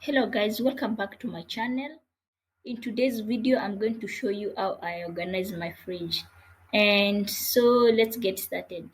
Hello guys, welcome back to my channel. In today's video I'm going to show you how I organize my fridge, and so let's get started.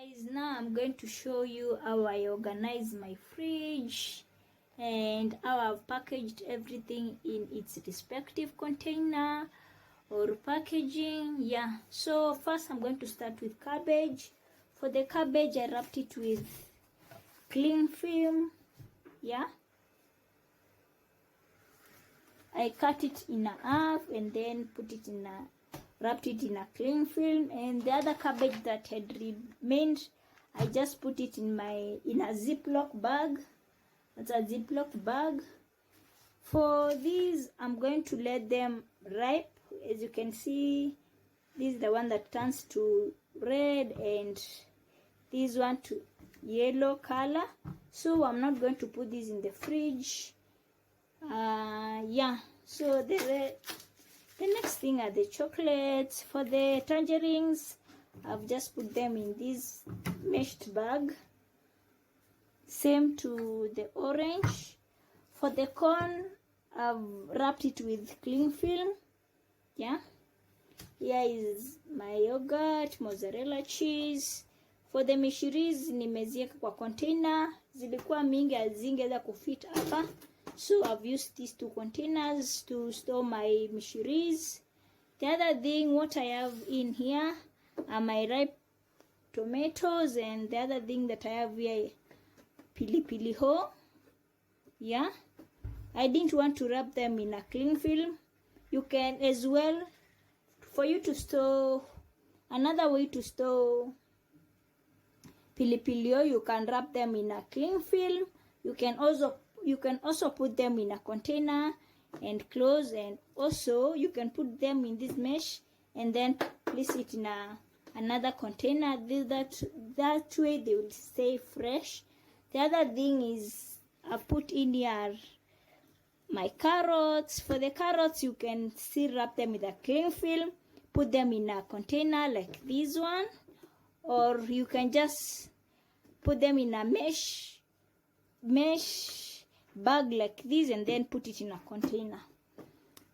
Guys, now I'm going to show you how I organize my fridge and how I've packaged everything in its respective container or packaging. Yeah, so first I'm going to start with cabbage. For the cabbage, I wrapped it with cling film. Yeah, I cut it in half and then put it in a wrapped it in a cling film, and the other cabbage that had remained, I just put it in a Ziploc bag. That's a Ziploc bag. For these, I'm going to let them ripe. As you can see, this is the one that turns to red, and this one to yellow color. So I'm not going to put these in the fridge. Yeah, so the next thing are the chocolates. For the tangerines, I've just put them in this meshed bag, same to the orange. For the corn, I've wrapped it with cling film. Yeah, here is my yogurt, mozzarella cheese. For the mishiris, nimezieka kwa container, zilikuwa mingi hazingeweza kufit hapa, so I've used these 2 containers to store my mishiris. The other thing what I have in here are my ripe tomatoes, and the other thing that I have here, pilipili hoho. Yeah, I didn't want to wrap them in a cling film. You can as well, for you to store, another way to store pilipili hoho, you can wrap them in a cling film. You can also put them in a container and close, and also you can put them in this mesh and then place it in another container. That way they will stay fresh. The other thing is I've put in here my carrots. For the carrots, you can still wrap them with a cling film, put them in a container like this one, or you can just put them in a mesh bag like this and then put it in a container.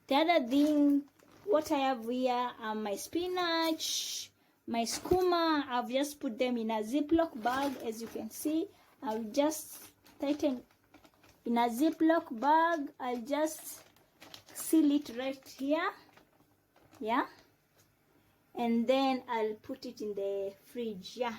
The other thing, what I have here are my spinach, my skooma. I've just put them in a Ziploc bag. As you can see, I'll just tighten in a Ziploc bag. I'll just seal it right here. Yeah, and then I'll put it in the fridge. Yeah.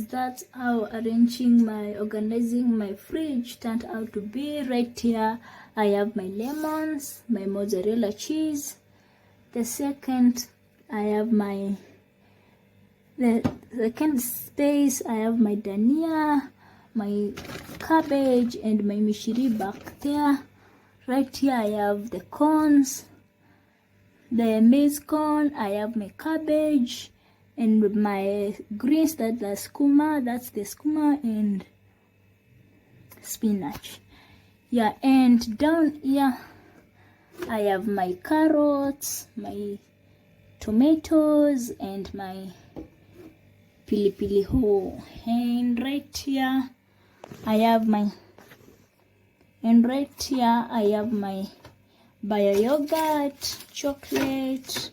That's how organizing my fridge turned out to be. Right here I have my lemons, my mozzarella cheese. The second I have the second space I have my dania, my cabbage, and my mishiri back there. Right here I have the corns, the maize corn. I have my cabbage and my greens, that's the skooma and spinach. Yeah, and down here I have my carrots, my tomatoes, and my pilipili hoho. And right here I have my bio yogurt, chocolate.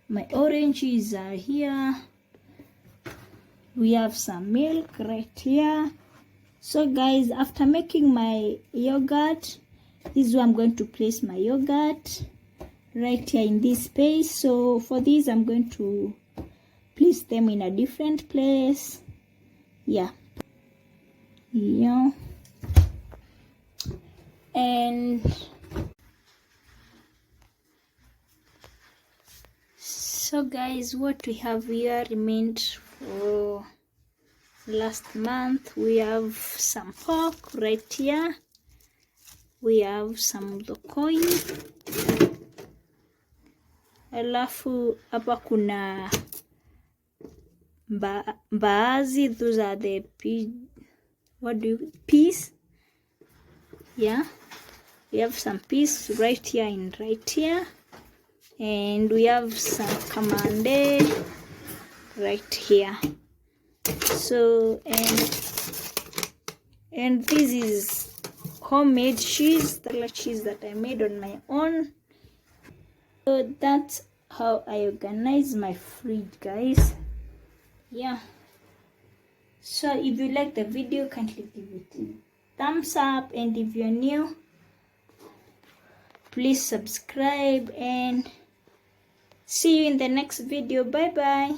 My oranges are here. We have some milk right here. So guys, after making my yogurt, this is where I'm going to place my yogurt, right here in this space. So for this, I'm going to place them in a different place. Yeah. And so guys, what we have here remained for last month. We have some pork right here. we have some of the coin. Alafu hapa kuna mbaazi. Those are the peas. Yeah, we have some peas right here and right here, and we have some kamande right here. So and this is homemade cheese, the cheese that I made on my own. So that's how I organize my fridge, guys. Yeah, so if you like the video, kindly give it a thumbs up, and if you're new, please subscribe, and see you in the next video. Bye bye.